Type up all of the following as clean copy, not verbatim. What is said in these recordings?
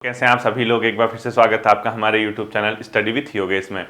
कैसे हैं आप सभी लोग। एक बार फिर से स्वागत है आपका हमारे YouTube channel study with Yogesh में।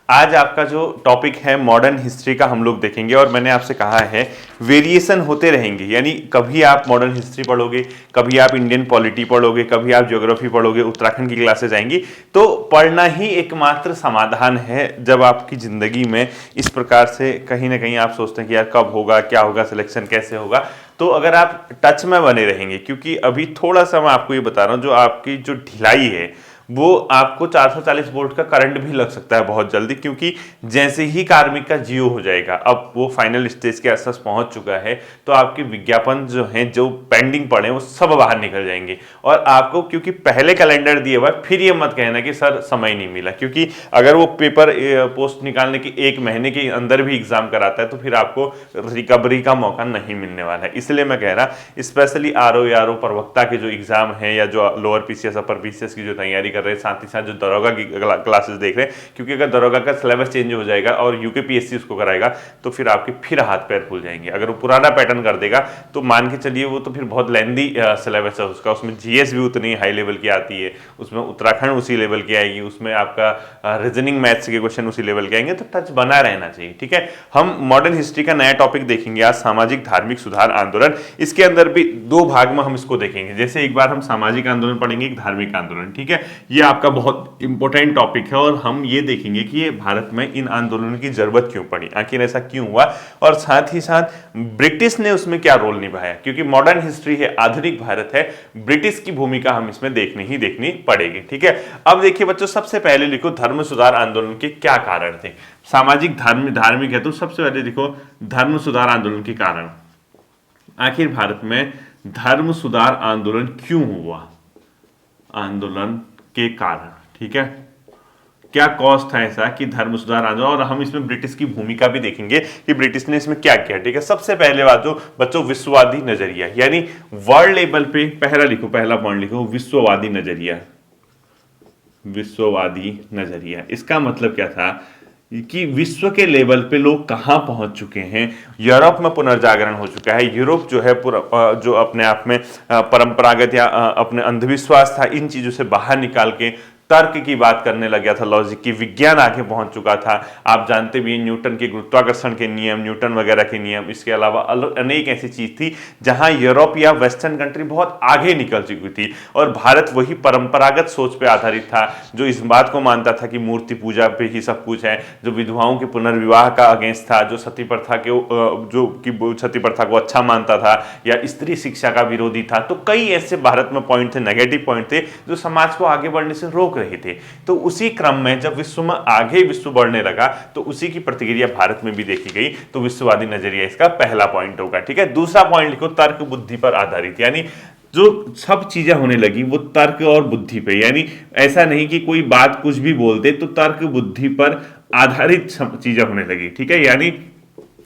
आज आपका जो टॉपिक है मॉडर्न हिस्ट्री का हम लोग देखेंगे और मैंने आपसे कहा है वेरिएशन होते रहेंगे, यानी कभी आप मॉडर्न हिस्ट्री पढ़ोगे, कभी आप इंडियन पॉलिटी पढ़ोगे, कभी आप ज्योग्राफी पढ़ोगे, उत्तराखंड की क्लासेस आएंगी। तो पढ़ना ही एकमात्र समाधान है जब आपकी ज़िंदगी में इस प्रकार से कहीं ना कहीं आप सोचते हैं कि यार कब होगा, क्या होगा, सिलेक्शन कैसे होगा। तो अगर आप टच में बने रहेंगे, क्योंकि अभी थोड़ा सा मैं आपको ये बता रहा हूँ, जो आपकी जो ढिलाई है वो आपको 440 वोल्ट का करंट भी लग सकता है बहुत जल्दी, क्योंकि जैसे ही कार्मिक का जियो हो जाएगा, अब वो फाइनल स्टेज के आसपास पहुंच चुका है, तो आपके विज्ञापन जो हैं, जो पेंडिंग पड़े वो सब बाहर निकल जाएंगे। और आपको क्योंकि पहले कैलेंडर दिए हुआ है, फिर ये मत कहना कि सर समय नहीं मिला, क्योंकि अगर वो पेपर पोस्ट निकालने के एक महीने के अंदर भी एग्जाम कराता है तो फिर आपको रिकवरी का मौका नहीं मिलने वाला है। इसलिए मैं कह रहा, स्पेशली आरओ प्रवक्ता के जो एग्जाम है या जो लोअर पीसीएस अपर पीसीएस की जो तैयारी कर रहे हैं, साथ ही साथ जो दरोगा की क्लासेस देख रहे हैं, क्योंकि अगर दरोगा का सिलेबस चेंज हो जाएगा और यूकेपीएससी उसको कराएगा तो फिर आपके फिर हाथ पैर फूल जाएंगे। अगर वो पुराना पैटर्न कर देगा तो मान के चलिए वो तो फिर बहुत लेंदी सिलेबस है उसका, उसमें जीएस भी उतनी हाई लेवल की आती है, उसमें उत्तराखंड उसी लेवल की आएगी, उसमें आपका रीजनिंग मैथ्स के क्वेश्चन उसी लेवल के आएंगे। तो टच बना रहना चाहिए, ठीक है। हम मॉडर्न हिस्ट्री का नया टॉपिक देखेंगे आज, सामाजिक धार्मिक सुधार आंदोलन। इसके अंदर भी दो भाग में हम इसको देखेंगे। जैसे एक बार हम सामाजिक आंदोलन पढ़ेंगे, एक धार्मिक आंदोलन, ठीक है। ये आपका बहुत इंपॉर्टेंट टॉपिक है और हम ये देखेंगे कि ये भारत में इन आंदोलनों की जरूरत क्यों पड़ी, आखिर ऐसा क्यों हुआ, और साथ ही साथ ब्रिटिश ने उसमें क्या रोल निभाया। क्योंकि मॉडर्न हिस्ट्री है, आधुनिक भारत है, ब्रिटिश की भूमिका हम इसमें देखनी पड़ेगी, ठीक है। अब देखिए बच्चों, सबसे पहले लिखो धर्म सुधार आंदोलन के क्या कारण थे। सामाजिक धार्मिक है तो सबसे पहले लिखो धर्म सुधार आंदोलन के कारण। आखिर भारत में धर्म सुधार आंदोलन क्यों हुआ, आंदोलन के कारण, ठीक है। क्या कॉज था ऐसा कि धर्म सुधार आंदोलन, और हम इसमें ब्रिटिश की भूमिका भी देखेंगे कि ब्रिटिश ने इसमें क्या किया, ठीक है। सबसे पहले बात जो बच्चों, विश्ववादी नजरिया, यानी वर्ल्ड लेवल पे पहला पॉइंट लिखो, विश्ववादी नजरिया। विश्ववादी नजरिया, इसका मतलब क्या था कि विश्व के लेवल पे लोग कहां पहुंच चुके हैं। यूरोप में पुनर्जागरण हो चुका है। यूरोप जो है जो अपने आप में परंपरागत या अपने अंधविश्वास था, इन चीजों से बाहर निकाल के तर्क की बात करने लग गया था, लॉजिक की, विज्ञान आगे पहुंच चुका था। आप जानते भी, न्यूटन के गुरुत्वाकर्षण के नियम, न्यूटन वगैरह के नियम, इसके अलावा अनेक ऐसी चीज थी जहां यूरोप या वेस्टर्न कंट्री बहुत आगे निकल चुकी थी और भारत वही परंपरागत सोच पे आधारित था, जो इस बात को मानता था कि मूर्ति पूजा पे ही सब कुछ है, जो विधवाओं के पुनर्विवाह का अगेंस्ट था, जो सती प्रथा को अच्छा मानता था, या स्त्री शिक्षा का विरोधी था। तो कई ऐसे भारत में पॉइंट थे, नेगेटिव पॉइंट थे, जो समाज को आगे बढ़ने से रोक रहे थे। तो उसी क्रम में जब विश्व बढ़ने लगा तो उसी की प्रतिक्रिया भारत में भी देखी गई। तो विश्ववादी नजरिया इसका पहला पॉइंट होगा, ठीक है। दूसरा पॉइंट लिखो, तर्क बुद्धि पर आधारित, यानी जो सब चीजें होने लगी वो तर्क और बुद्धि पे, यानी ऐसा नहीं कि कोई बात कुछ भी बोलते, तो तर्क बुद्धि पर आधारित चीजें होने लगी, ठीक है। यानी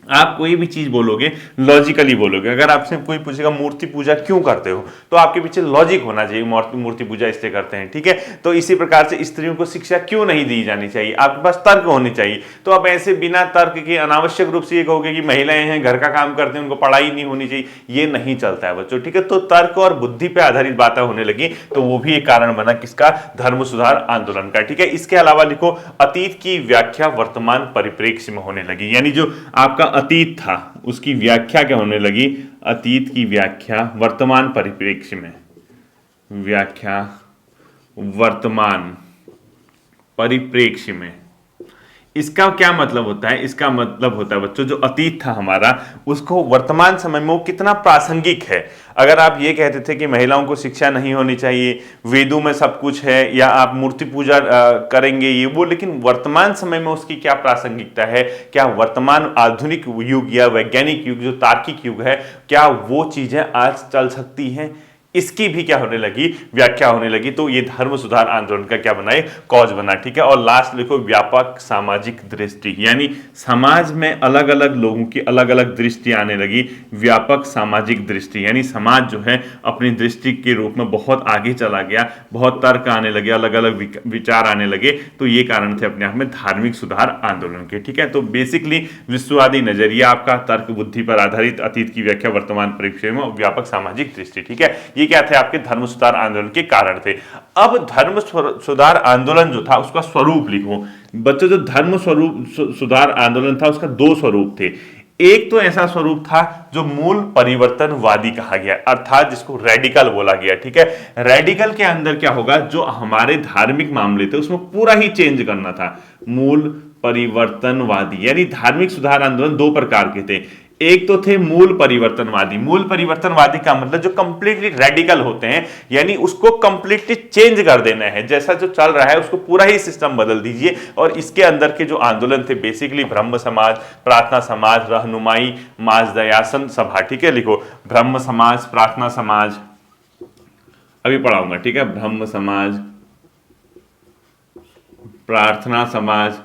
आप कोई भी चीज बोलोगे लॉजिकली बोलोगे। अगर आपसे कोई पूछेगा मूर्ति पूजा क्यों करते हो, तो आपके पीछे लॉजिक होना चाहिए, मूर्ति पूजा इसलिए करते हैं, ठीक है। तो इसी प्रकार से स्त्रियों को शिक्षा क्यों नहीं दी जानी चाहिए, आपके पास तर्क होने चाहिए। तो आप ऐसे बिना तर्क के अनावश्यक रूप से ये कहोगे कि महिलाएं हैं, घर का काम करते हैं, उनको पढ़ाई नहीं होनी चाहिए, ये नहीं चलता है बच्चों, ठीक है। तो तर्क और बुद्धि पे आधारित बातें होने लगी, तो वो भी एक कारण बना किसका, धर्म सुधार आंदोलन का, ठीक है। इसके अलावा लिखो, अतीत की व्याख्या वर्तमान परिप्रेक्ष्य में होने लगी, यानी जो आपका अतीत था उसकी व्याख्या क्या होने लगी, अतीत की व्याख्या वर्तमान परिप्रेक्ष्य में, व्याख्या वर्तमान परिप्रेक्ष्य में। इसका क्या मतलब होता है, इसका मतलब होता है बच्चों, जो अतीत था हमारा, उसको वर्तमान समय में वो कितना प्रासंगिक है। अगर आप ये कहते थे कि महिलाओं को शिक्षा नहीं होनी चाहिए, वेदों में सब कुछ है, या आप मूर्ति पूजा करेंगे ये वो, लेकिन वर्तमान समय में उसकी क्या प्रासंगिकता है, क्या वर्तमान आधुनिक युग या वैज्ञानिक युग, जो तार्किक युग है, क्या वो चीजें आज चल सकती हैं, इसकी भी क्या होने लगी, व्याख्या होने लगी। तो ये धर्म सुधार आंदोलन का क्या बनाए, कॉज बना, ठीक है। और लास्ट लिखो, व्यापक सामाजिक दृष्टि, यानी समाज में अलग अलग लोगों की अलग अलग दृष्टि आने लगी। व्यापक सामाजिक दृष्टि, यानी समाज जो है अपनी दृष्टि के रूप में बहुत आगे चला गया, बहुत तर्क आने लगे, अलग अलग विचार आने लगे। तो ये कारण थे अपने आप में धार्मिक सुधार आंदोलन के, ठीक है। तो बेसिकली विश्ववादी नजरिया आपका, तर्क बुद्धि पर आधारित, अतीत की व्याख्या वर्तमान परिप्रेक्ष्य में, व्यापक सामाजिक दृष्टि, ठीक है। ये क्या थे, आपके धर्म सुधार आंदोलन के कारण थे। अब धर्म सुधार आंदोलन जो था उसका स्वरूप लिखो बच्चों। जो धर्म सुधार आंदोलन था उसका दो स्वरूप थे। एक तो ऐसा स्वरूप था जो मूल परिवर्तनवादी कहा गया, अर्थात जिसको रेडिकल बोला गया। ठीक है, रेडिकल के अंदर क्या होगा, जो हमारे धार्मिक मामले थे उसमें पूरा ही चेंज करना था। मूल परिवर्तनवादी यानी धार्मिक सुधार आंदोलन दो प्रकार के थे। एक तो थे मूल परिवर्तनवादी। मूल परिवर्तनवादी का मतलब जो कंप्लीटली रेडिकल होते हैं, यानी उसको कंप्लीटली चेंज कर देना है, जैसा जो चल रहा है उसको पूरा ही सिस्टम बदल दीजिए। और इसके अंदर के जो आंदोलन थे बेसिकली ब्रह्म समाज, प्रार्थना समाज, रहनुमाई, माजदयासन सभा। ठीक है, लिखो ब्रह्म समाज, प्रार्थना समाज, अभी पढ़ाऊंगा। ठीक है, ब्रह्म समाज, प्रार्थना समाज।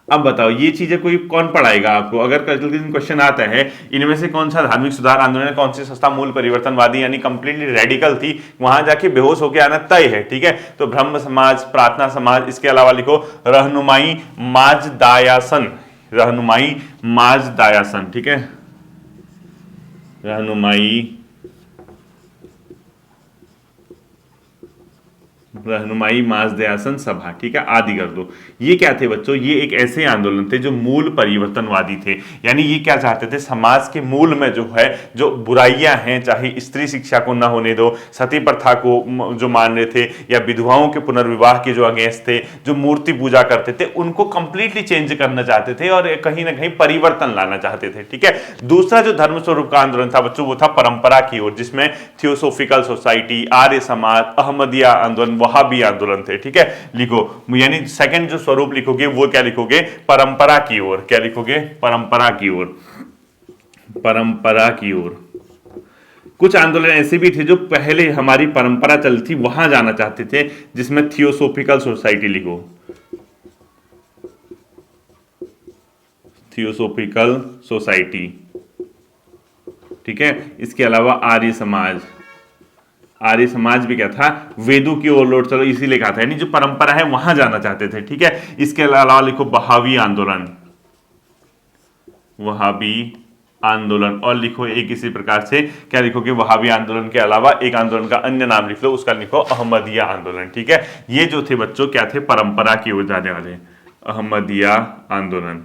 अब बताओ ये चीजें कोई कौन पढ़ाएगा आपको? अगर कल के दिन क्वेश्चन आता है इनमें से कौन सा धार्मिक सुधार आंदोलन, कौन सी संस्था मूल परिवर्तनवादी यानी कंप्लीटली रेडिकल थी, वहां जाके बेहोश होकर आना तय है। ठीक है, तो ब्रह्म समाज, प्रार्थना समाज, इसके अलावा लिखो रहनुमाई माजदायासन, रहनुमाई माजदायासन। ठीक है, रहनुमाई माजदयासन सभा। ठीक है, आदि कर दो। ये क्या थे बच्चों, ये एक ऐसे आंदोलन थे जो मूल परिवर्तनवादी थे। यानी ये क्या चाहते थे, समाज के मूल में जो है जो बुराइयां हैं, चाहे स्त्री शिक्षा को न होने दो, सती प्रथा को जो मान रहे थे, या विधवाओं के पुनर्विवाह के जो अगेंस्ट थे, जो मूर्ति पूजा करते थे, उनको कंप्लीटली चेंज करना चाहते थे और कहीं ना कहीं परिवर्तन लाना चाहते थे। ठीक है, दूसरा जो धर्म स्वरूप का आंदोलन था बच्चों वो था परंपरा की ओर, जिसमें थियोसोफिकल सोसाइटी, आर्य समाज, अहमदिया आंदोलन, वहाबी आंदोलन थे। ठीक है, लिखो यानी सेकंड जो स्वरूप लिखोगे वो क्या लिखोगे, परंपरा की ओर। क्या लिखोगे, परंपरा की ओर, परंपरा की ओर। कुछ आंदोलन ऐसे भी थे जो पहले हमारी परंपरा चलती थी वहां जाना चाहते थे, जिसमें थियोसोफिकल सोसाइटी लिखो, थियोसोफिकल सोसाइटी। ठीक है, इसके अलावा आर्य समाज, आर्य समाज भी क्या था, वेदों की ओर लौट चलो इसीलिए कहा था, यानी जो परंपरा है वहां जाना चाहते थे। ठीक है, इसके अलावा लिखो वहाबी आंदोलन, वहाबी आंदोलन। और लिखो एक इसी प्रकार से क्या लिखोगे, वहाबी आंदोलन के अलावा एक आंदोलन का अन्य नाम लिख लो, उसका लिखो अहमदिया आंदोलन। ठीक है, ये जो थे बच्चों क्या थे, परंपरा की ओर जाने वाले, अहमदिया आंदोलन,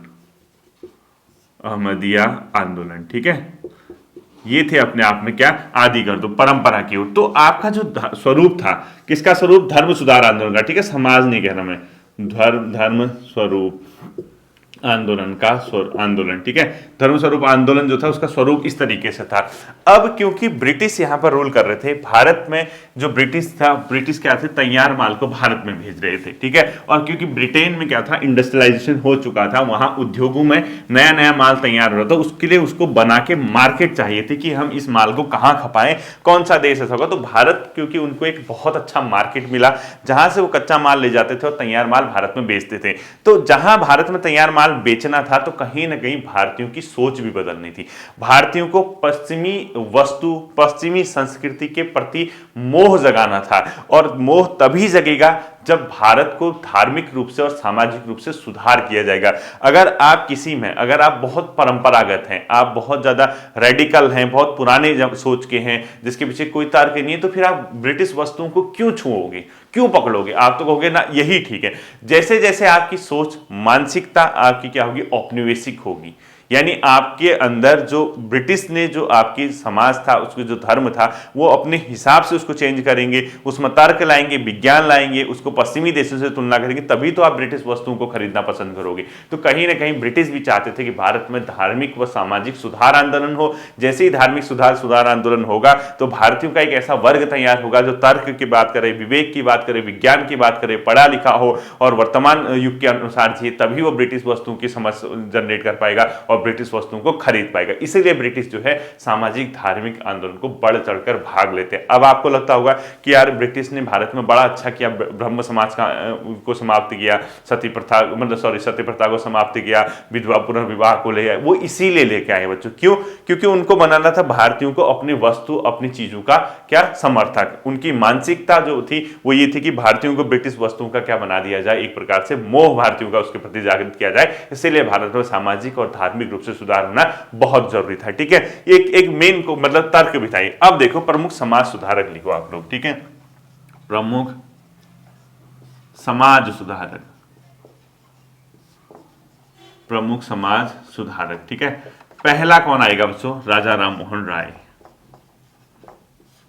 अहमदिया आंदोलन। ठीक है, ये थे अपने आप में क्या, आदि कर दो, परंपरा की ओर। तो आपका जो स्वरूप था, किसका स्वरूप, धर्म सुधार आंदोलन का। ठीक है, समाज नहीं कह रहा मैं, धर्म स्वरूप आंदोलन का आंदोलन। ठीक है, धर्म स्वरूप आंदोलन जो था उसका स्वरूप इस तरीके से था। अब क्योंकि ब्रिटिश यहां पर रूल कर रहे थे भारत में, जो ब्रिटिश था, ब्रिटिश क्या थे, तैयार माल को भारत में भेज रहे थे। ठीक है, और क्योंकि ब्रिटेन में क्या था, इंडस्ट्रियलाइजेशन हो चुका था, वहां उद्योगों में नया नया माल तैयार हो रहा था, उसके लिए उसको बना के मार्केट चाहिए थी कि हम इस माल को कहां खपाएं, कौन सा देश ऐसा होगा। तो भारत, क्योंकि उनको एक बहुत अच्छा मार्केट मिला जहां से वो कच्चा माल ले जाते थे और तैयार माल भारत में बेचते थे। तो जहां भारत में तैयार माल बेचना था तो कहीं ना कहीं भारतीयों की सोच भी बदलनी थी। भारतीयों को पश्चिमी वस्तु, पश्चिमी संस्कृति के प्रति मोह जगाना था, और मोह तभी जगेगा जब भारत को धार्मिक रूप से और सामाजिक रूप से सुधार किया जाएगा। अगर आप किसी में, अगर आप बहुत परंपरागत हैं, आप बहुत ज्यादा रेडिकल हैं, बहुत पुराने सोच के हैं, जिसके पीछे कोई तर्क नहीं है, तो फिर आप ब्रिटिश वस्तुओं को क्यों छुओगे, क्यों पकड़ोगे? आप तो कहोगे ना यही ठीक है। जैसे जैसे आपकी सोच, मानसिकता आपकी क्या होगी, औपनिवेशिक होगी, यानी आपके अंदर जो ब्रिटिश ने जो आपकी समाज था, उसको जो धर्म था, वो अपने हिसाब से उसको चेंज करेंगे, उसमें तर्क लाएंगे, विज्ञान लाएंगे, उसको पश्चिमी देशों से तुलना करेंगे, तभी तो आप ब्रिटिश वस्तुओं को खरीदना पसंद करोगे। तो कहीं ना कहीं ब्रिटिश भी चाहते थे कि भारत में धार्मिक व सामाजिक सुधार आंदोलन हो। जैसे ही धार्मिक सुधार आंदोलन होगा तो भारतीयों का एक ऐसा वर्ग तैयार होगा जो तर्क की बात करे, विवेक की बात करे, विज्ञान की बात करे, पढ़ा लिखा हो और वर्तमान युग के अनुसार जिए, तभी वो ब्रिटिश वस्तुओं की समझ जनरेट कर पाएगा और ब्रिटिश वस्तुओं को खरीद पाएगा। इसीलिए ब्रिटिश जो है सामाजिक धार्मिक आंदोलन को बढ़ चढ़कर भाग लेते हैं। अब आपको लगता होगा कि यार ब्रिटिश ने भारत में बड़ा अच्छा किया, ब्रह्म समाज को समाप्त किया, सती प्रथा सती प्रथा को समाप्त किया, विधवा पुनर्विवाह को ले आए। वो इसीलिए लेके आए बच्चों। क्यों? क्योंकि उनको बनाना था भारतीयों को अपनी वस्तु, अपनी चीजों का क्या समर्थक। उनकी मानसिकता जो थी वो ये थी कि भारतीयों को ब्रिटिश वस्तुओं का क्या बना दिया जाए, एक प्रकार से मोह भारतीयों का उसके प्रति जागृत किया जाए। इसीलिए भारत में सामाजिक और धार्मिक सामाजिक रूप से सुधार होना बहुत जरूरी था। ठीक है, एक मेन को मतलब तर्क भी था। अब देखो प्रमुख समाज सुधारक लिखो आप लोग। ठीक है, प्रमुख समाज सुधारक, प्रमुख समाज सुधारक। ठीक है, पहला कौन आएगा बच्चों? राजा राम मोहन राय।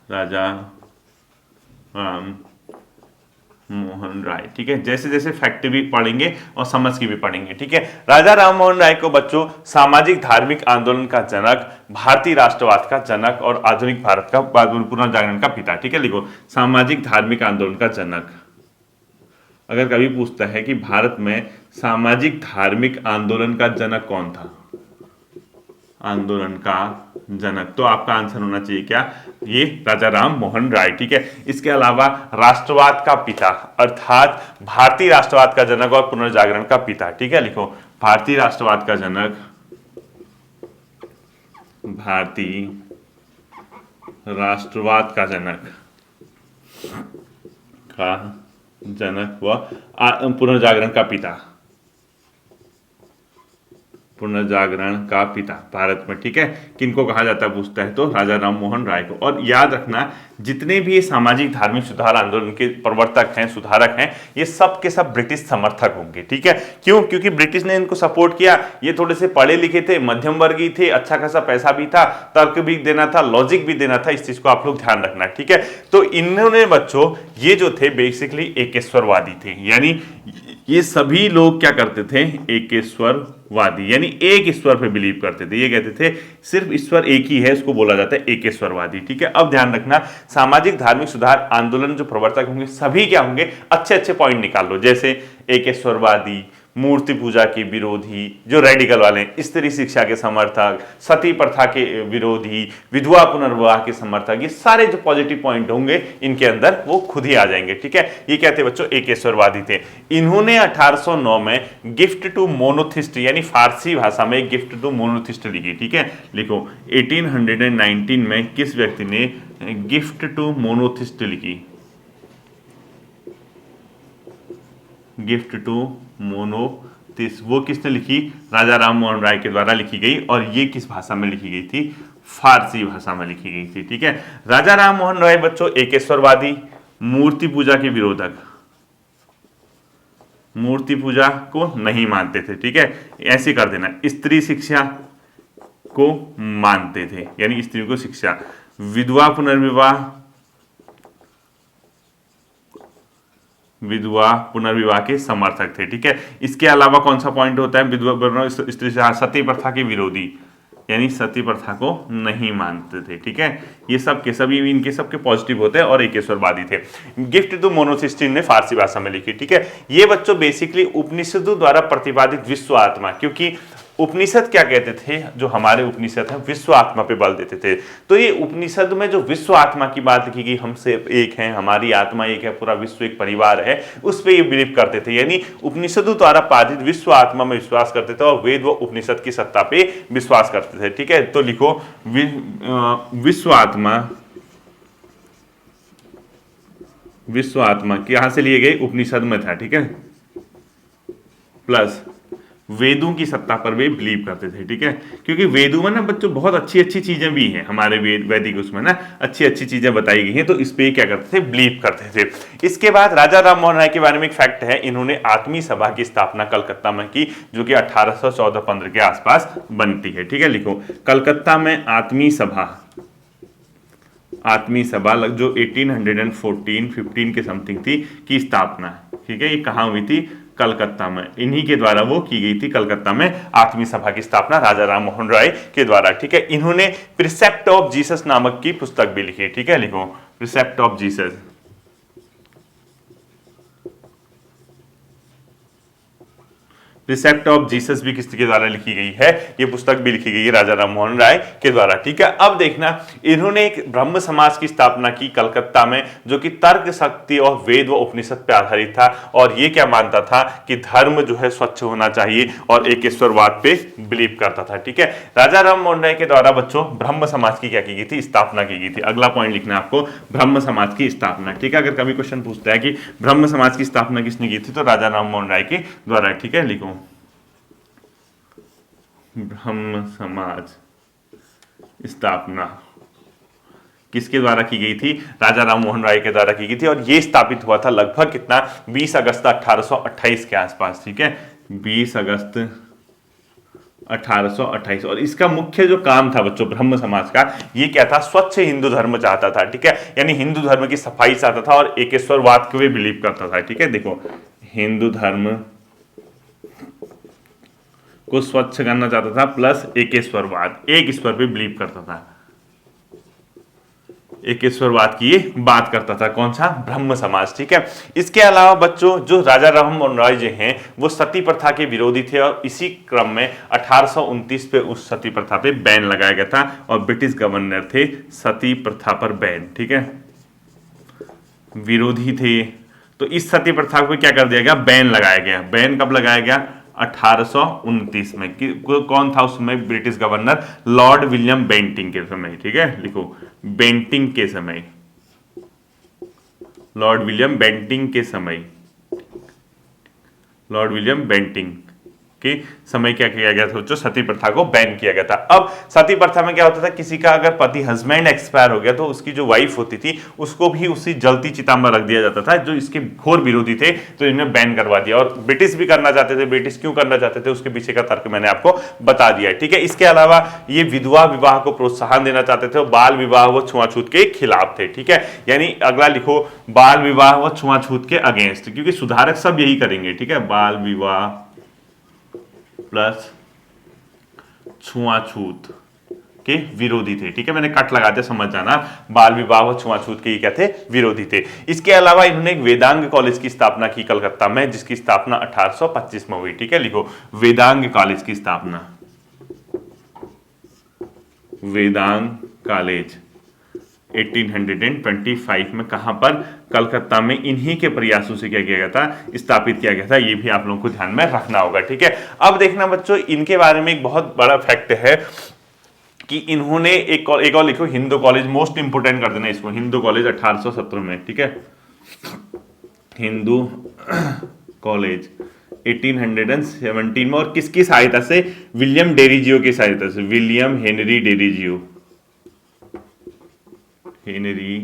राजा राम मोहन राय। ठीक है, जैसे जैसे फैक्ट भी पढ़ेंगे और समझ की भी पढ़ेंगे। ठीक है, राजा राम मोहन राय को बच्चों सामाजिक धार्मिक आंदोलन का जनक, भारतीय राष्ट्रवाद का जनक और आधुनिक भारत का पुनर्जागरण का पिता। ठीक है, लिखो सामाजिक धार्मिक आंदोलन का जनक। अगर कभी पूछता है कि भारत में सामाजिक धार्मिक आंदोलन का जनक कौन था, आंदोलन का जनक, तो आपका आंसर होना चाहिए क्या? ये राजा राम मोहन राय। ठीक है, इसके अलावा राष्ट्रवाद का पिता अर्थात भारतीय राष्ट्रवाद का जनक और पुनर्जागरण का पिता। ठीक है, लिखो भारतीय राष्ट्रवाद का जनक, भारतीय राष्ट्रवाद का जनक व पुनर्जागरण का पिता, पुनर्जागरण का पिता भारत में। ठीक है, किनको कहा जाता है पूछता है तो राजा राम मोहन राय को। और याद रखना जितने भी ये सामाजिक धार्मिक सुधार आंदोलन के प्रवर्तक हैं, सुधारक हैं, ये सब के सब ब्रिटिश समर्थक होंगे। ठीक है, क्यों? क्योंकि ब्रिटिश ने इनको सपोर्ट किया। ये थोड़े से पढ़े लिखे थे, मध्यम वर्गीय थे, अच्छा खासा पैसा भी था, तर्क भी देना था, लॉजिक भी देना था। इस चीज को आप लोग ध्यान रखना। ठीक है, तो इन्होंने बच्चों ये जो थे बेसिकली एकेश्वरवादी थे, यानी ये सभी लोग क्या करते थे? एकेश्वरवादी, यानी एक ईश्वर पे बिलीव करते थे। ये कहते थे सिर्फ ईश्वर एक ही है, इसको बोला जाता है एकेश्वरवादी। ठीक है, अब ध्यान रखना सामाजिक धार्मिक सुधार आंदोलन जो प्रवर्तक होंगे सभी क्या होंगे? अच्छे अच्छे पॉइंट निकाल लो, जैसे एकेश्वरवादी, मूर्ति पूजा के विरोधी जो रेडिकल वाले हैं, स्त्री शिक्षा के समर्थक, सती प्रथा के विरोधी, विधवा पुनर्विवाह के समर्थक, ये सारे जो पॉजिटिव पॉइंट होंगे इनके अंदर वो खुद ही आ जाएंगे। ठीक है, ये क्या थे बच्चों? एकेश्वरवादी थे। इन्होंने 1809 में गिफ्ट टू मोनोथिस्ट यानी फारसी भाषा में गिफ्ट टू मोनोथिस्ट लिखी। ठीक है, लिखो 1819 में किस व्यक्ति ने गिफ्ट टू मोनोथिस्ट लिखी? गिफ्ट टू मोनोथिस्ट, वो किसने लिखी? राजा राम मोहन राय के द्वारा लिखी गई। और ये किस भाषा में लिखी गई थी? फारसी भाषा में लिखी गई थी। ठीक है, राजा राम मोहन राय बच्चों एकेश्वरवादी, मूर्ति पूजा के विरोधक, मूर्ति पूजा को नहीं मानते थे। ठीक है, ऐसे कर देना। स्त्री शिक्षा को मानते थे, यानी स्त्री को शिक्षा, विधवा पुनर्विवाह, विधवा पुनर्विवाह के समर्थक थे। ठीक है, इसके अलावा कौन सा पॉइंट होता है? विधवा स्त्री सती प्रथा के विरोधी, यानी सती प्रथा को नहीं मानते थे। ठीक है, ये सब के सभी इनके सब के पॉजिटिव होते हैं और एकेश्वरवादी थे। गिफ्ट टू मोनोथिस्ट ने फारसी भाषा में लिखी। ठीक है, ये बच्चों बेसिकली उपनिषदों द्वारा प्रतिपादित विश्व आत्मा, क्योंकि उपनिषद क्या कहते थे? जो हमारे उपनिषद हैं विश्व आत्मा पे बल देते थे। तो ये उपनिषद में जो विश्व आत्मा की बात की गई, हमसे एक है, हमारी आत्मा एक है, पूरा विश्व एक परिवार है, उस पे ये बिलीव करते थे। यानी उपनिषदों द्वारा पादित विश्व आत्मा में विश्वास करते थे और वेद व उपनिषद की सत्ता पे विश्वास करते थे। ठीक है, तो लिखो विश्व आत्मा, विश्व आत्मा कहां से लिए गए? उपनिषद में था। ठीक है, प्लस वेदों की सत्ता पर वे बिलीव करते थे। ठीक है, क्योंकि वेदों में ना बच्चों बहुत अच्छी अच्छी चीजें भी हैं, हमारे वैदिक उसमें ना अच्छी अच्छी चीजें बताई गई हैं, तो इस पे क्या करते थे? बिलीव करते थे। इसके बाद राजा राम मोहन राय के बारे में एक फैक्ट है, इन्होंने आत्मीय सभा की स्थापना कलकत्ता में की, जो कि 1814-15 के आसपास बनती है। ठीक है, लिखो कलकत्ता में आत्मीय सभा, आत्मीय सभा जो 1814-15 के समथिंग थी की स्थापना। ठीक है, ये कहाँ हुई थी? कलकत्ता में। इन्हीं के द्वारा वो की गई थी, कलकत्ता में आत्मीय सभा की स्थापना राजा राम मोहन राय के द्वारा। ठीक है, इन्होंने प्रिसेप्ट ऑफ जीसस नामक की पुस्तक भी लिखी। ठीक है, लिखो precept of Jesus, precept of Jesus भी किसके द्वारा लिखी गई है? ये पुस्तक भी लिखी गई है राजा राम मोहन राय के द्वारा। ठीक है, अब देखना इन्होंने एक ब्रह्म समाज की स्थापना की कलकत्ता में, जो कि तर्क शक्ति और वेद व उपनिषद पे आधारित था। और ये क्या मानता था कि धर्म जो है स्वच्छ होना चाहिए और एकेश्वरवाद पे बिलीव करता था। ठीक है, राजा राम मोहन राय के द्वारा बच्चों ब्रह्म समाज की क्या की गई थी? स्थापना की गई थी। अगला पॉइंट लिखना आपको, ब्रह्म समाज की स्थापना। ठीक है, अगर कभी क्वेश्चन पूछता है कि ब्रह्म समाज की स्थापना किसने की थी, तो राजा राम मोहन राय के द्वारा। ठीक है, लिखो ब्रह्म समाज स्थापना किसके द्वारा की गई थी? राजा राम मोहन राय के द्वारा की गई थी, और ये स्थापित हुआ था लगभग कितना, 20 अगस्त 1828 के आसपास, ठीक है, 20 अगस्त 1828। और इसका मुख्य जो काम था बच्चों ब्रह्म समाज का, ये क्या था? स्वच्छ हिंदू धर्म चाहता था, ठीक है, यानी हिंदू धर्म की सफाई चाहता था और एकेश्वरवाद को भी बिलीव करता था, ठीक है। देखो, हिंदू धर्म को स्वच्छ करना चाहता था, प्लस एकेश्वरवाद, एक ईश्वर पे बिलीव करता था, एकेश्वरवाद की ये बात करता था। कौन सा? ब्रह्म समाज, ठीक है। इसके अलावा बच्चों जो राजा राम मोहन राय जी हैं वो सती प्रथा के विरोधी थे, और इसी क्रम में 1829 पे उस सती प्रथा पे बैन लगाया गया था, और ब्रिटिश गवर्नर थे सती प्रथा पर बैन, ठीक है, विरोधी थे। तो इस सती प्रथा को क्या कर दिया गया? बैन लगाया गया। बैन कब लगाया गया? 1829 में। कौन था उसमें British governor? Lord William Bentinck के समय, ठीक है, लिखो, बेंटिंग के समय, लॉर्ड विलियम बेंटिंग के समय, लॉर्ड विलियम बेंटिंग के समय क्या किया गया था बच्चों? सती प्रथा को बैन किया गया था। अब सती प्रथा में क्या होता था, किसी का अगर पति हस्बैंड एक्सपायर हो गया तो उसकी जो वाइफ होती थी उसको भी उसी जलती चिता में रख दिया जाता था, जो इसके घोर विरोधी थे, तो इन्हें बैन करवा दिया। और ब्रिटिश भी करना चाहते थे। ब्रिटिश क्यों करना चाहते थे उसके पीछे का तर्क मैंने आपको बता दिया है, ठीक है। इसके अलावा ये विधवा विवाह को प्रोत्साहन देना चाहते थे, और बाल विवाह व छुआछूत के खिलाफ थे, ठीक है। यानी अगला लिखो, बाल विवाह व छुआछूत के अगेंस्ट, क्योंकि सुधारक सब यही करेंगे, ठीक है, बाल विवाह प्लस छुआछूत के विरोधी थे, ठीक है। मैंने कट लगा दिया, समझ जाना, बाल विवाह व छुआछूत के क्या थे? विरोधी थे। इसके अलावा इन्होंने एक वेदांग कॉलेज की स्थापना की कलकत्ता में, जिसकी स्थापना 1825 में हुई, ठीक है, लिखो, वेदांग कॉलेज की स्थापना, वेदांग कॉलेज 1825 में, कहां पर? कलकत्ता में। इन्हीं के प्रयासों से क्या किया गया था? स्थापित किया गया था। ये भी आप लोगों को ध्यान में रखना होगा, ठीक है। अब देखना बच्चों, इनके बारे में एक बहुत बड़ा फैक्ट है कि इन्होंने एक और लिखो, हिंदू कॉलेज, मोस्ट इंपोर्टेंट कर देना इसको, हिंदू कॉलेज 1817 में, ठीक है, हिंदू कॉलेज 1817 में, और किसकी सहायता से? विलियम डेरिजियो की सहायता से, William Henry Derozio, Henry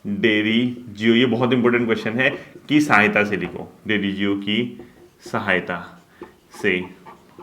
Derozio, ये बहुत इंपॉर्टेंट क्वेश्चन है, की सहायता से लिखो, डेरिजियो की सहायता से।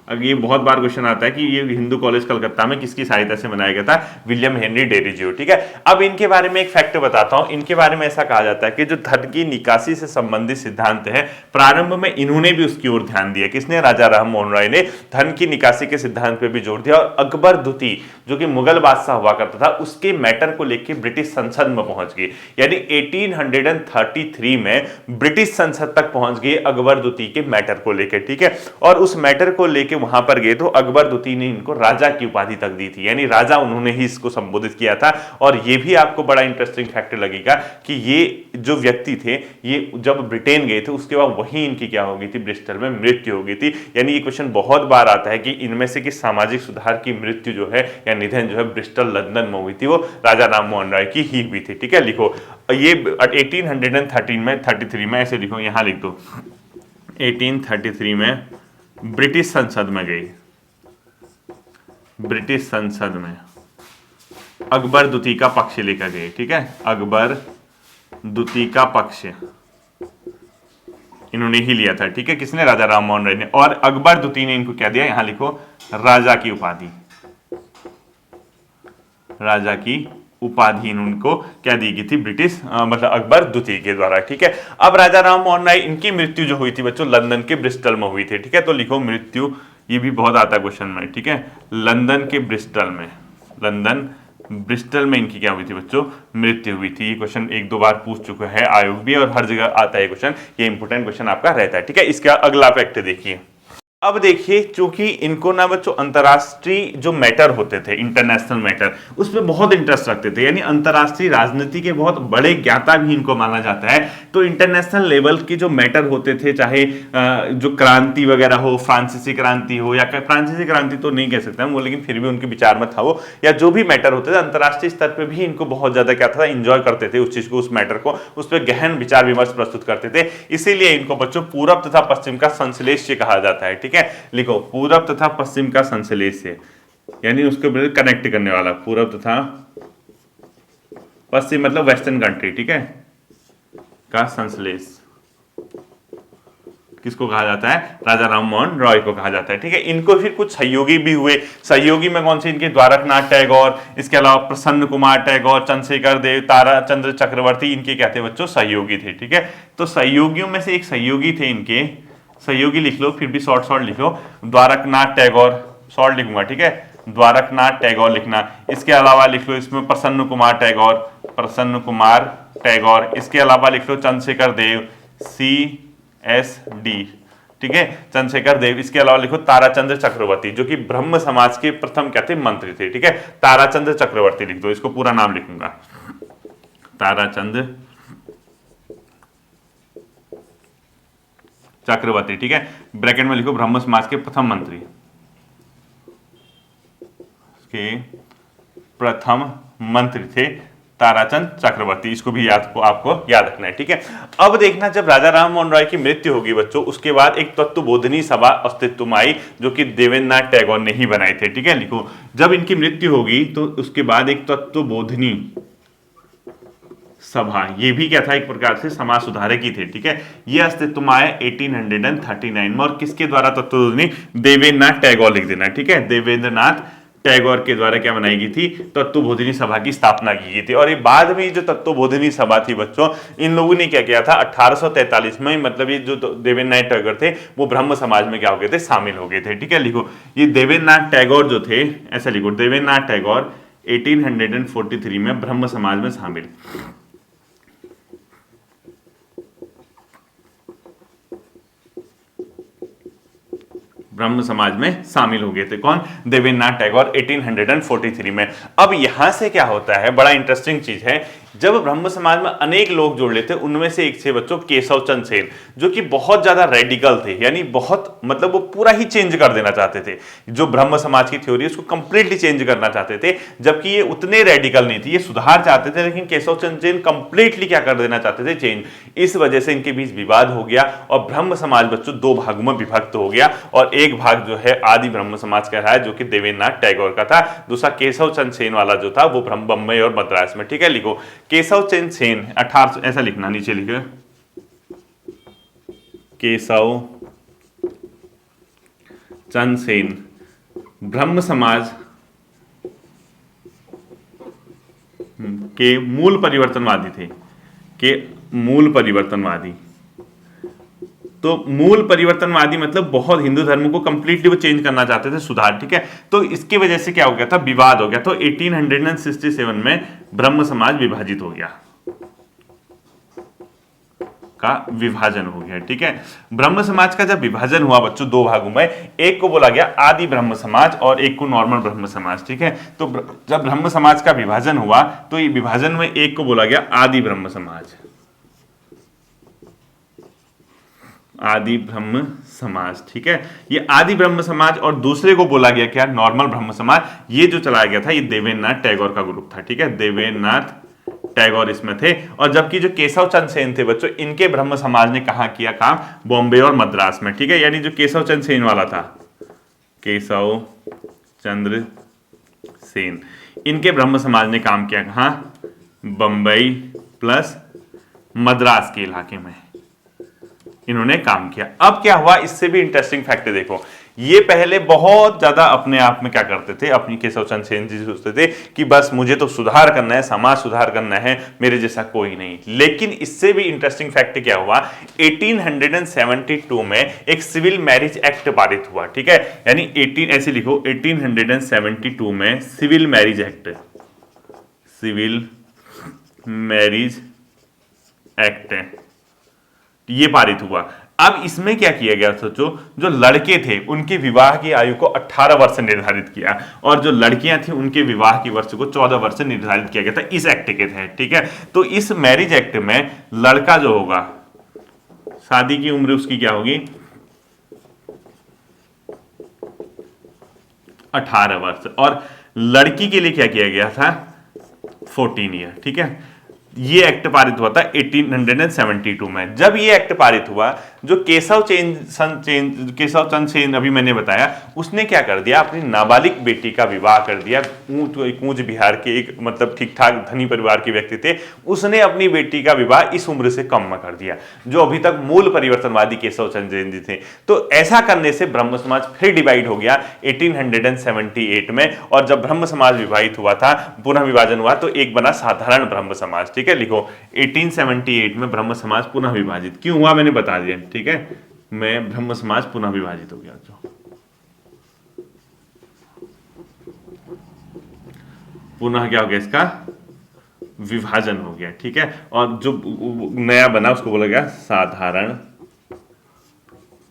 अब ये बहुत बार क्वेश्चन आता है कि ये हिंदू कॉलेज कलकत्ता में किसकी सहायता से बनाया गया था? विलियम हेनरी डेरिजियो, ठीक है। अब इनके बारे में एक फैक्ट बताता हूं। इनके बारे में ऐसा कहा जाता है कि जो धन की निकासी से संबंधित सिद्धांत है, प्रारंभ में इन्होंने भी उसकी ओर ध्यान दिया। किसने? राजा राम मोहन राय ने धन की निकासी के सिद्धांत पर भी जोर दिया। और अकबर द्वितीय जो कि मुगल बादशाह हुआ करता था, उसके मैटर को लेकर ब्रिटिश संसद में पहुंच गई, यानी 1833 में ब्रिटिश संसद तक पहुंच गए अकबर द्वितीय के मैटर को लेकर, ठीक है। और उस मैटर को लेकर वहां पर गए तो अकबर द्वितीय ने इनको राजा की उपाधि तक दी थी, यानी राजा उन्होंने ही इसको संबोधित किया था। और ये भी आपको बड़ा इंटरेस्टिंग फैक्ट लगेगा कि ये जो व्यक्ति थे, ये जब ब्रिटेन गए थे उसके बाद वहीं इनकी क्या हो गई थी? ब्रिस्टल में मृत्यु हो गई थी। यानी ये क्वेश्चन बहुत बार आता है कि इनमें से किस सामाजिक सुधार की मृत्यु जो है या निधन जो है ब्रिस्टल लंदन में हुई थी, वो राजा राम मोहन राय की ही हुई थी, ठीक है। लिखो, ये 1813 में 33 में ऐसे लिखो, यहां लिख दो, 1833 में ब्रिटिश संसद में गई, ब्रिटिश संसद में अकबर द्वितीय का पक्ष लेकर गए, ठीक है, अकबर द्वितीय का पक्ष इन्होंने ही लिया था, ठीक है। किसने? राजा राम मोहन राय ने। और अकबर द्वितीय ने इनको क्या दिया? यहां लिखो, राजा की उपाधि, राजा की उपाधि उनको क्या दी गई थी? ब्रिटिश मतलब अकबर द्वितीय के द्वारा, ठीक है। अब राजा राम मोहन राय, इनकी मृत्यु जो हुई थी बच्चों लंदन के ब्रिस्टल में हुई थी, ठीक है। तो लिखो मृत्यु, ये भी बहुत आता है क्वेश्चन में, ठीक है, लंदन के ब्रिस्टल में, लंदन ब्रिस्टल में इनकी क्या हुई थी बच्चों? मृत्यु हुई थी। ये क्वेश्चन एक दो बार पूछ चुका है आयोग भी, और हर जगह आता है क्वेश्चन, ये इंपोर्टेंट क्वेश्चन आपका रहता है, ठीक है। इसका अगला फैक्ट देखिए। अब देखिए, चूंकि इनको ना बच्चों अंतरराष्ट्रीय जो मैटर होते थे, इंटरनेशनल मैटर, उसमें बहुत इंटरेस्ट रखते थे, यानी अंतरराष्ट्रीय राजनीति के बहुत बड़े ज्ञाता भी इनको माना जाता है। तो इंटरनेशनल लेवल के जो मैटर होते थे, चाहे जो क्रांति वगैरह हो, फ्रांसीसी क्रांति हो, या फ्रांसीसी क्रांति तो नहीं कह सकते हम वो, लेकिन फिर भी उनके विचार में था वो, या जो भी मैटर होते थे अंतरराष्ट्रीय स्तर पर भी इनको बहुत ज्यादा क्या था? इंजॉय करते थे उस चीज को, उस मैटर को, उस पर गहन विचार विमर्श प्रस्तुत करते थे। इसीलिए इनको बच्चों पूरब तथा पश्चिम का संश्लेष्य कहा जाता है, ठीक है। ठीक है, लिखो पूरब तथा पश्चिम का संश्लेष है, यानी उसको कनेक्ट करने वाला, पूरब तथा पश्चिम मतलब वेस्टर्न कंट्री, ठीक है, का संश्लेष किसको कहा जाता है? राजा राम मोहन रॉय को कहा जाता है, ठीक है। इनको फिर कुछ सहयोगी भी हुए, सहयोगी में कौन से? इनके द्वारकनाथ टैगोर, इसके अलावा प्रसन्न कुमार टैगोर, चंद्रशेखर देव, ताराचंद्र चक्रवर्ती, इनके क्या थे बच्चों? सहयोगी थे, ठीक है। तो सहयोगियों में से एक सहयोगी थे इनके, सहयोगी लिख लो, फिर भी शॉर्ट शॉर्ट लिख लो, द्वारकनाथ टैगोर, शॉर्ट लिखूंगा, ठीक है, द्वारकनाथ टैगोर लिखना। इसके अलावा लिख लो इसमें प्रसन्न कुमार टैगोर, प्रसन्न कुमार टैगोर। इसके अलावा लिख लो चंद्रशेखर देव, CSD, ठीक है, चंद्रशेखर देव। इसके अलावा लिखो ताराचंद्र चक्रवर्ती, जो कि ब्रह्म समाज के प्रथम क्या थे? मंत्री थे, ठीक है, ताराचंद्र चक्रवर्ती लिख दो, इसको पूरा नाम लिखूंगा, ताराचंद्र चक्रवर्ती, ठीक है, ब्रैकेट में लिखो ब्रह्म समाज के प्रथम मंत्री के प्रथम मंत्री थे ताराचंद चक्रवर्ती, इसको भी आपको याद रखना है, ठीक है। अब देखना, जब राजा राम मोहन रॉय की मृत्यु होगी बच्चों, उसके बाद एक तत्वबोधिनी सभा अस्तित्व में आई, जो कि देवेंद्रनाथ टैगोर ने ही बनाए थे, ठीक है, लिखो जब इनकी मृत्यु होगी तो उसके बाद एक तत्वबोधिनी सभा, ये भी क्या था? एक प्रकार से समाज सुधारक ही थे, ठीक है, ये अस्तित्व में आया 1839 में, और किसके द्वारा? तत्वबोधिनी देवेंद्रनाथ टैगोर लिख देना, ठीक है, देवेंद्रनाथ टैगोर के द्वारा क्या बनाई गई थी? तत्वबोधिनी सभा की स्थापना की गई थी। और ये बाद में जो तत्वबोधिनी सभा थी बच्चों, इन लोगों ने क्या किया था? 1843 में, मतलब ये जो देवेंद्रनाथ टैगोर थे वो ब्रह्म समाज में क्या हो गए थे? शामिल हो गए थे, ठीक है, लिखो ये देवेंद्रनाथ टैगोर जो थे, ऐसा लिखो, देवेंद्रनाथ टैगोर 1843 में ब्रह्म समाज में शामिल। ब्रह्म समाज में शामिल हो गए थे, कौन? देवेंद्रनाथ टैगोर 1843 में। अब यहां से क्या होता है, बड़ा इंटरेस्टिंग चीज है, जब ब्रह्म समाज में अनेक लोग जुड़ लेते, उनमें से एक थे बच्चों केशव चंद्र सेन, जो कि बहुत ज्यादा रेडिकल थे, यानी बहुत, मतलब वो पूरा ही चेंज कर देना चाहते थे, जो ब्रह्म समाज की थ्योरी है उसको कंप्लीटली चेंज करना चाहते थे, जबकि ये उतने रेडिकल नहीं थे, ये सुधार चाहते थे, लेकिन केशव चंद्र सेन कंप्लीटली क्या कर देना चाहते थे? चेंज। इस वजह से इनके बीच विवाद हो गया और ब्रह्म समाज बच्चों दो भागों में विभक्त हो गया, और एक भाग जो है आदि ब्रह्म समाज का है, जो कि देवेंद्रनाथ टैगोर का था, दूसरा केशव चंद्र सेन वाला जो था वो बम्बई और मद्रास में, ठीक है, लिखो केशव चंद्र सेन 1800, ऐसा लिखना, नीचे लिखो केशव चंद्र सेन ब्रह्म समाज के मूल परिवर्तनवादी थे, के मूल परिवर्तनवादी। तो मूल परिवर्तनवादी मतलब बहुत हिंदू धर्म को कंप्लीटली वो चेंज करना चाहते थे, सुधार, ठीक है। तो इसकी वजह से क्या हो गया था? विवाद हो गया। तो 1867 में ब्रह्म समाज विभाजित हो गया, का विभाजन हो गया, ठीक है। ब्रह्म समाज का जब विभाजन हुआ बच्चों दो भागों में, एक को बोला गया आदि ब्रह्म समाज और एक को नॉर्मल ब्रह्म समाज, ठीक है। तो जब ब्रह्म समाज का विभाजन हुआ तो ये विभाजन में एक को बोला गया आदि ब्रह्म समाज, आदि ब्रह्म समाज, ठीक है। ये आदि ब्रह्म समाज, और दूसरे को बोला गया क्या? नॉर्मल ब्रह्म समाज। ये जो चलाया गया था ये देवेंद्रनाथ टैगोर का ग्रुप था, ठीक है, देवेंद्रनाथ टैगोर इसमें थे। और जबकि जो केशव चंद्र सेन थे बच्चों, इनके ब्रह्म समाज ने कहा किया काम? बॉम्बे और मद्रास में, ठीक है। यानी जो केशव चंद्र सेन वाला था, केशव चंद्र सेन, इनके ब्रह्म समाज ने काम किया कहां? बंबई प्लस मद्रास के इलाके में इन्होंने काम किया। अब क्या हुआ, इससे भी इंटरेस्टिंग फैक्ट देखो, ये पहले बहुत ज्यादा अपने आप में क्या करते थे, अपनी केशव चंद्र सेन जी सोचते थे कि बस मुझे तो सुधार करना है, समाज सुधार करना है, मेरे जैसा कोई नहीं। लेकिन इससे भी इंटरेस्टिंग फैक्ट क्या हुआ, 1872 में एक सिविल मैरिज एक्ट पारित हुआ, ठीक है। यानी 18 ऐसे लिखो, 1872 में civil marriage act, civil marriage act ये पारित हुआ। अब इसमें क्या किया गया, सोचो, जो लड़के थे उनके विवाह की आयु को 18 वर्ष निर्धारित किया, और जो लड़कियां थी उनके विवाह की वर्ष को 14 वर्ष निर्धारित किया गया था इस एक्ट के तहत, ठीक है। तो इस मैरिज एक्ट में लड़का जो होगा, शादी की उम्र उसकी क्या होगी? 18 वर्ष, और लड़की के लिए क्या किया गया था? 14 ईयर, ठीक है। ये एक्ट पारित हुआ था 1872 में। जब ये एक्ट पारित हुआ, जो केशव चंद सेन अभी मैंने बताया, उसने क्या कर दिया, अपनी नाबालिग बेटी का विवाह कर दिया। कूच बिहार के एक मतलब ठीक ठाक धनी परिवार के व्यक्ति थे, उसने अपनी बेटी का विवाह इस उम्र से कम में कर दिया, जो अभी तक मूल परिवर्तनवादी केशव चंद सेन जी थे। तो ऐसा करने से ब्रह्म समाज फिर डिवाइड हो गया 1878 में, और जब ब्रह्म समाज विभाजित हुआ था, पुनः विभाजन हुआ, तो एक बना साधारण ब्रह्म समाज। ठीक है, लिखो 1878 में ब्रह्म समाज पुनः विभाजित क्यों हुआ, मैंने बता दिया। ठीक है, मैं ब्रह्म समाज पुनः विभाजित हो गया, जो पुनः क्या हो गया, इसका विभाजन हो गया। ठीक है, और जो नया बना उसको बोला गया साधारण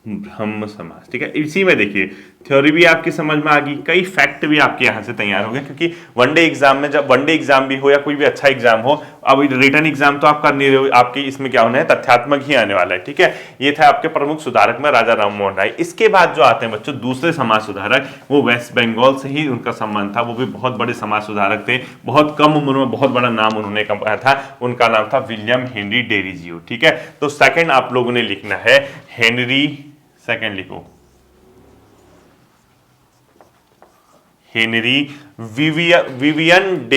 ब्रह्म समाज। ठीक है, इसी में देखिए थ्योरी भी आपकी समझ में आ गई, कई फैक्ट भी आपके यहां से तैयार हो गए, क्योंकि वनडे एग्जाम में, जब वनडे एग्जाम भी हो या कोई भी अच्छा एग्जाम हो, अब रिटर्न एग्जाम तो आप कर नहीं रहे हो, आपके इसमें क्या होना है, तथ्यात्मक ही आने वाला है। ठीक है, ये था आपके प्रमुख सुधारक में राजा राम मोहन राय। इसके बाद जो आते हैं बच्चों दूसरे समाज सुधारक, वो वेस्ट बंगाल से ही उनका संबंध था, वो भी बहुत बड़े समाज सुधारक थे, बहुत कम उम्र में बहुत बड़ा नाम उन्होंने कमाया था, उनका नाम था विलियम हेनरी डेरिजियो। ठीक है, तो सेकंड आप लोगों ने लिखना है हेनरी, सेकंड लिखो हेनरी विवियन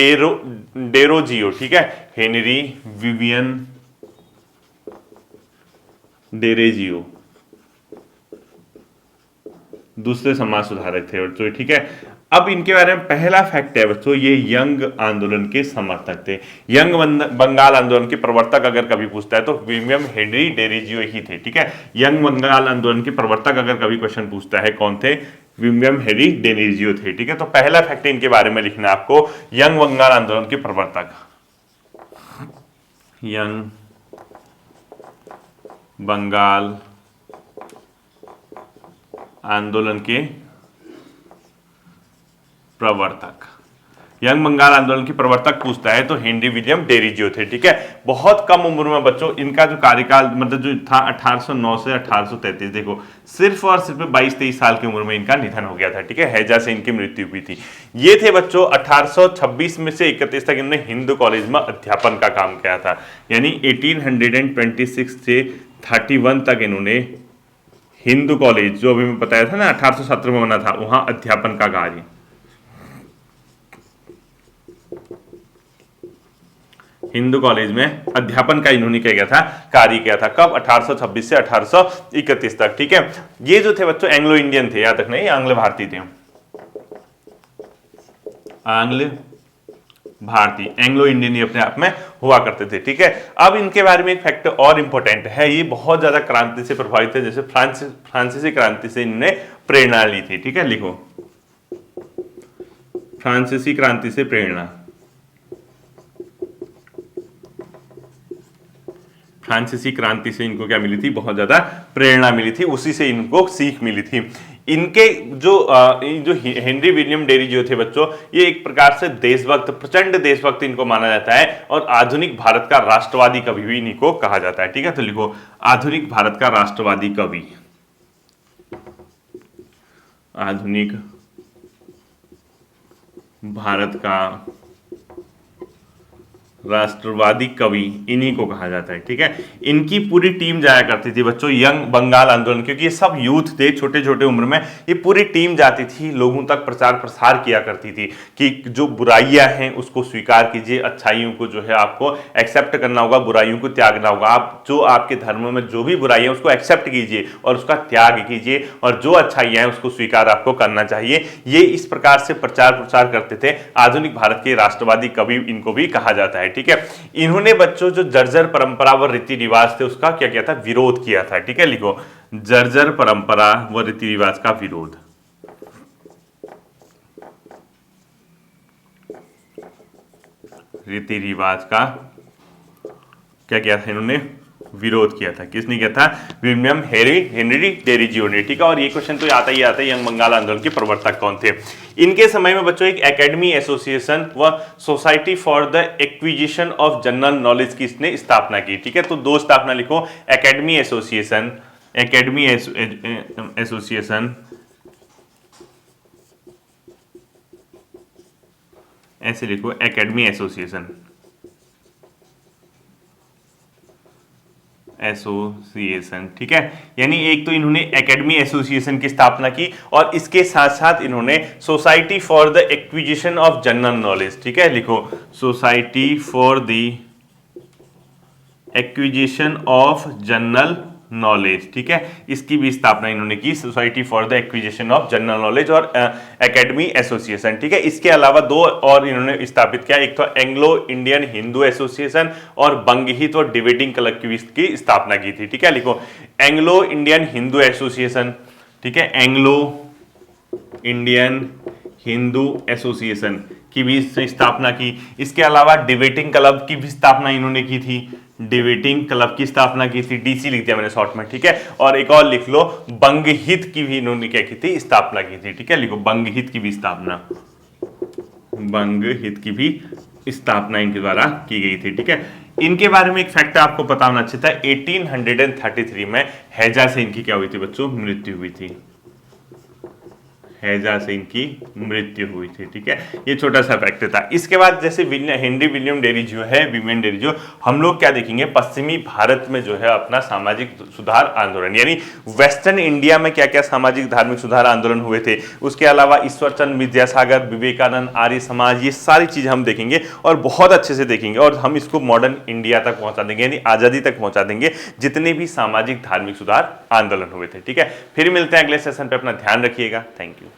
डेरोजियो। ठीक है, हेनरी विवियन डेरेजियो दूसरे समाज सुधारक थे बच्चों। ठीक है, अब इनके बारे में पहला फैक्ट है बच्चों, ये यंग आंदोलन के समर्थक थे। यंग बंगाल आंदोलन के प्रवर्तक अगर कभी पूछता है तो विलियम हेनरी डेरिजियो ही थे। ठीक है, यंग बंगाल आंदोलन के प्रवर्तक अगर कभी क्वेश्चन पूछता है कौन थे, विलियम हेनरी डेरिजियो थे। ठीक है, तो पहला फैक्ट इनके बारे में लिखना आपको, यंग बंगाल आंदोलन के प्रवर्तक, यंग बंगाल आंदोलन के प्रवर्तक, यंग बंगाल आंदोलन के प्रवर्तक पूछता है तो हेनरी विलियम डेरिजियो थे। ठीक है, बहुत कम उम्र में बच्चों इनका जो कार्यकाल मतलब जो था 1809 से 1833, देखो सिर्फ और सिर्फ 22-23 साल की उम्र में इनका निधन हो गया था। ठीक है, हैजा से इनकी मृत्यु हुई थी। ये थे बच्चों 1826 में से 31 तक इन्होंने हिंदू कॉलेज में अध्यापन का काम किया था, यानी 1826 से 31 तक इन्होंने हिंदू कॉलेज, जो अभी मैं बताया था ना 1817 में बना था, वहां अध्यापन का कार्य, हिंदू कॉलेज में अध्यापन का इन्होंने क्या किया था, कार्य किया था। कब, 1826 से 1831 तक। ठीक है, ये जो थे बच्चों एंग्लो इंडियन थे, याद रखना, ये आंग्ल भारतीय थे, आंग्ल भारतीय, एंग्लो इंडियन ही अपने आप में हुआ करते थे। ठीक है, अब इनके बारे में एक फैक्ट और इंपॉर्टेंट है, ये बहुत ज्यादा क्रांति से प्रभावित थे, जैसे फ्रांसीसी क्रांति से इन्होंने प्रेरणा ली थी। ठीक है, लिखो फ्रांसीसी क्रांति से प्रेरणा, फ्रांसीसी क्रांति से इनको क्या मिली थी, बहुत ज्यादा प्रेरणा मिली थी, उसी से इनको सीख मिली थी। इनके जो हेनरी विलियम डेरिजियो थे बच्चों, ये एक प्रकार से देशभक्त, प्रचंड देशभक्त इनको माना जाता है, और आधुनिक भारत का राष्ट्रवादी कवि भी इनको कहा जाता है। ठीक है, तो लिखो आधुनिक भारत का राष्ट्रवादी कवि, आधुनिक भारत का राष्ट्रवादी कवि इन्हीं को कहा जाता है। ठीक है, इनकी पूरी टीम जाया करती थी बच्चों यंग बंगाल आंदोलन, क्योंकि ये सब यूथ थे, छोटे छोटे उम्र में, ये पूरी टीम जाती थी, लोगों तक प्रचार प्रसार किया करती थी कि जो बुराइयां हैं उसको स्वीकार कीजिए, अच्छाइयों को जो है आपको एक्सेप्ट करना होगा, बुराइयों को त्यागना होगा। आप जो आपके धर्म में जो भी बुराई है उसको एक्सेप्ट कीजिए और उसका त्याग कीजिए, और जो अच्छाइयां हैं उसको स्वीकार आपको करना चाहिए। ये इस प्रकार से प्रचार प्रसार करते थे, आधुनिक भारत के राष्ट्रवादी कवि इनको भी कहा जाता है। ठीक है, इन्होंने बच्चों जो जर्जर परंपरा व रीति रिवाज थे उसका क्या किया था, विरोध किया था। ठीक है, लिखो जर्जर परंपरा व रीति रिवाज का विरोध, रीति रिवाज का क्या किया था इन्होंने, विरोध किया था। किसने किया था, विलियम हेनरी डेरिजियो ने। ठीक है, और ये क्वेश्चन तो आता ही आता है, यंग बंगाल आंदोलन के प्रवर्तक कौन थे। इनके समय में बच्चों एक एकेडमी एसोसिएशन व society for the acquisition of general knowledge की इसने स्थापना की। ठीक है, तो दो स्थापना लिखो, एकेडमी एसोसिएशन, एकेडमी एसोसिएशन, ऐसे लिखो एकेडमी एसोसिएशन, एसोसिएशन, ठीक है। यानी एक तो इन्होंने एकेडमी एसोसिएशन की स्थापना की और इसके साथ साथ इन्होंने society for the acquisition of general knowledge, ठीक है, लिखो society for the acquisition of general knowledge, ठीक है, इसकी भी स्थापना इन्होंने की, society for the acquisition of general knowledge और एकेडमी एसोसिएशन, ठीक है। इसके अलावा दो और इन्होंने स्थापित किया, एक तो एंग्लो इंडियन हिंदू एसोसिएशन और बंगहित और डिबेटिंग क्लब की इसकी स्थापना की थी, ठीक है, लिखो एंग्लो इंडियन हिंदू एसोसिएशन, ठीक है, एंग्लो इंडियन हिंदू एसोसिएशन की भी स्थापना की। इसके अलावा डिबेटिंग क्लब की भी स्थापना इन्होंने की थी, डिबेटिंग क्लब की स्थापना की थी, डीसी लिख दिया मैंने शॉर्ट में, ठीक है। और एक और लिख लो, बंगहित की भी इन्होंने क्या की थी, स्थापना की थी, ठीक है, लिखो बंगहित की भी स्थापना, बंगहित की भी स्थापना इनके द्वारा की गई थी, ठीक है। इनके बारे में एक फैक्ट आपको पता होना चाहिए था, 1833 में हैजा से इनकी क्या हुई थी बच्चों, मृत्यु हुई थी, हैजा से इनकी मृत्यु हुई थी, ठीक है। ये छोटा सा फैक्ट था। इसके बाद जैसे हेनरी विलियम डेरी जो है, विलियम डेरी जो, हम लोग क्या देखेंगे, पश्चिमी भारत में जो है अपना सामाजिक सुधार आंदोलन, यानी वेस्टर्न इंडिया में क्या क्या सामाजिक धार्मिक सुधार आंदोलन हुए थे, उसके अलावा ईश्वरचंद विद्यासागर, विवेकानंद, आर्य समाज, ये सारी चीज हम देखेंगे और बहुत अच्छे से देखेंगे और हम इसको मॉडर्न इंडिया तक पहुंचा देंगे, यानी आजादी तक पहुंचा देंगे, जितने भी सामाजिक धार्मिक सुधार आंदोलन हुए थे, ठीक है। फिर मिलते हैं अगले सेशन पे, अपना ध्यान रखिएगा, थैंक यू।